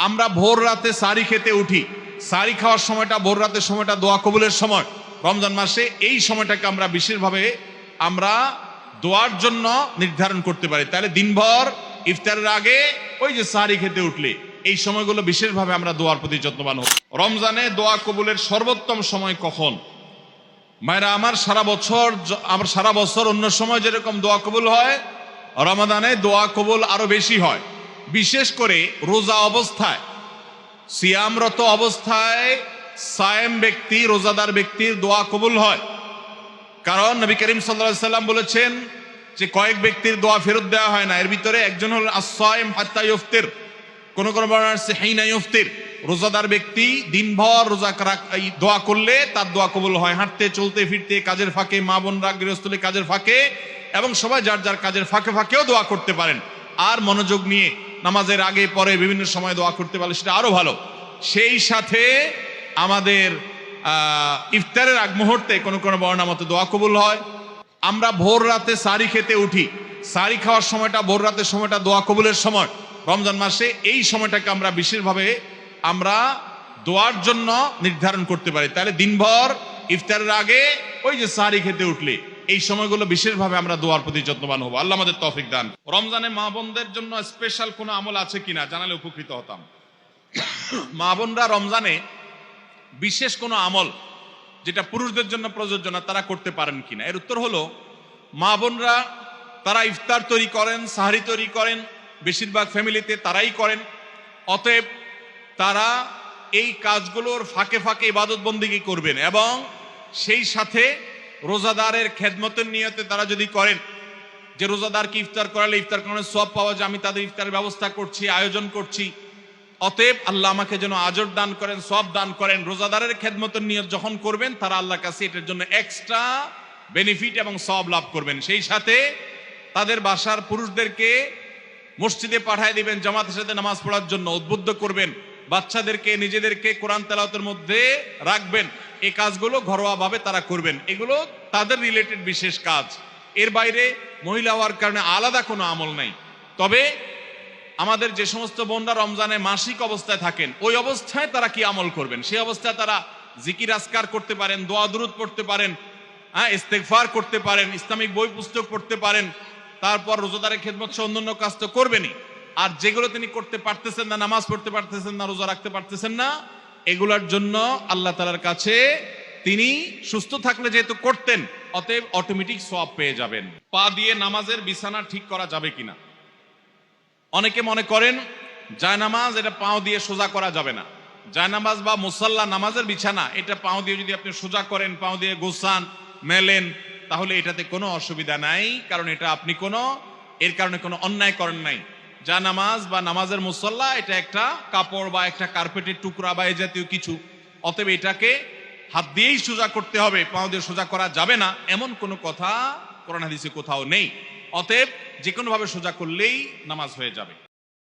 আমরা ভোর রাতে সারি খেতে উঠি। সারি খাওয়ার সময়টা, ভোর রাতের সময়টা দোয়া কবুলের সময়। রমজান মাসে এই সময়টাকে আমরা বিশেষভাবে আমরা দোয়ার জন্য নির্ধারণ করতে পারি। তাহলে দিনভর ইফতারের আগে ওই যে সারি খেতে উঠলে এই সময়গুলো বিশেষভাবে আমরা দোয়ার প্রতি যত্নবান হব। রমজানে দোয়া কবুলের সর্বোত্তম সময় কখন? মায়েরা আমার, সারা বছর অন্য সময় যেরকম দোয়া কবুল হয়, রমাদানে দোয়া কবুল আরো বেশি হয়। বিশেষ করে রোজা অবস্থায়, সিয়ামরত অবস্থায় সায়েম ব্যক্তি, রোজাদার ব্যক্তির দোয়া কবুল হয়। কারণ নবী করিম সাল্লাল্লাহু আলাইহি সাল্লাম বলেছেন যে কয়েক ব্যক্তির দোয়া ফেরত দেওয়া হয় না। এর ভিতরে একজন হল আস-সায়েম হাত্তা ইফতির, কোন কোন বর্ণনা আছে হিনা ইফতির। রোজাদার ব্যক্তি দিনভর রোজা দোয়া করলে তার দোয়া কবুল হয়। হাঁটতে, চলতে, ফিরতে, কাজের ফাঁকে, মা বোনরা গৃহস্থলী কাজের ফাঁকে, এবং সবাই যার যার কাজের ফাঁকে ফাঁকেও দোয়া করতে পারেন। আর মনোযোগ নিয়ে নামাজের আগে পরে বিভিন্ন সময় দোয়া করতে পারলে সেটা আরো ভালো। সেই সাথে আমাদের ইফতারের আগ মুহূর্তে কোনো কোনো বর্ণনা মতো দোয়া কবুল হয়। আমরা ভোর রাতে সারি খেতে উঠি। সারি খাওয়ার সময়টা, ভোর রাতের সময়টা দোয়া কবুলের সময়। রমজান মাসে এই সময়টাকে আমরা বিশেষভাবে আমরা দোয়ার জন্য নির্ধারণ করতে পারি। তাহলে দিনভর ইফতারের আগে ওই যে সারি খেতে উঠলে এই সময়গুলো বিশেষভাবে আমরা দোয়ার প্রতি যত্নবান হব। আল্লাহ আমাদের তৌফিক দান। রমজানে মা বোনদের জন্য স্পেশাল কোনো আমল আছে কিনা জানালে উপকৃত হতাম। মা বোনরা রমজানে বিশেষ কোনো আমল যেটা পুরুষদের জন্য প্রযোজ্য না, তারা করতে পারেন কিনা? এর উত্তর হলো, মা বোনরা তারা ইফতার তৈরি করেন, সাহারি তৈরি করেন, বেশিরভাগ ফ্যামিলিতে তারাই করেন। অতএব তারা এই কাজগুলোর ফাঁকে ফাঁকে ইবাদত বন্দেগী করবেন, এবং সেই সাথে রোজাদারের খেদমতের নিয়তে তারা যদি করেন যে রোজাদারকে ইফতার করালে ইফতার করানোর সওয়াব পাওয়া যায়, আমি তাদের ইফতারের ব্যবস্থা করছি, আয়োজন করছি, অতএব আল্লাহ আমাকে যেন আজর দান করেন, সওয়াব দান করেন। রোজাদারের খেদমতের নিয়ত যখন করবেন, তারা আল্লাহর কাছে এটার জন্য এক্সট্রা বেনিফিট এবং সওয়াব লাভ করবেন। সেই সাথে তাদের বাসার পুরুষদেরকে মসজিদে পাঠিয়ে দিবেন জামাতের সাথে নামাজ পড়ার জন্য, উদ্বুদ্ধ করবেন। বাচ্চাদেরকে, নিজেদেরকে কোরআন তেলাওয়াতের মধ্যে রাখবেন। এই কাজগুলো ঘরোয়াভাবে তারা করবেন। এগুলো তাদের রিলেটেড বিশেষ কাজ। এর বাইরে মহিলা হওয়ার কারণে আলাদা কোনো আমল নাই। তবে আমাদের যে সমস্ত বোনরা রমজানে মাসিক অবস্থায় থাকেন, ওই অবস্থায় তারা কি আমল করবেন? সেই অবস্থায় তারা জিকির আজকার করতে পারেন, দোয়া দুরুদ পড়তে পারেন, ইস্তেগফার করতে পারেন, ইসলামিক বই পুস্তক পড়তে পারেন। তারপর রোজাদারের খেদমত সহ অন্যান্য কাজ তো করবেনই। আর যেগুলো তিনি করতে পারতেছেন না, নামাজ পড়তে পারতেছেন না, রোজা রাখতে পারতেছেন না, এগুলোর জন্য আল্লাহ তাআলার কাছে তিনি সুস্থ থাকলে যেহেতু করতেন, অতএব অটোমেটিক সওয়াব পেয়ে যাবেন। পা দিয়ে নামাজের বিছানা ঠিক করা যাবে কিনা? অনেকে মনে করেন জায়নামাজ এটা পাও দিয়ে সোজা করা যাবে না। জায়নামাজ বা মুসাল্লা, নামাজের বিছানা, এটা পাও দিয়ে যদি আপনি সোজা করেন, পাও দিয়ে গোছান, মেলেন, তাহলে এটাতে কোনো অসুবিধা নাই। কারণ এটা আপনি এর কারণে কোনো অন্যায় করেন নাই। জায়নামাজ বা নামাজের মুসাল্লা এটা একটা কাপড় বা একটা কার্পেটের টুকরা বা এই জাতীয় কিছু। অতএব এটাকে হাত দিয়েই সোজা করতে হবে, পাও দিয়ে সোজা করা যাবে না, এমন কোনো কথা কোরআন হাদিসে কোথাও নেই। অতএব যে কোনো ভাবে সোজা করলেই নামাজ হয়ে যাবে।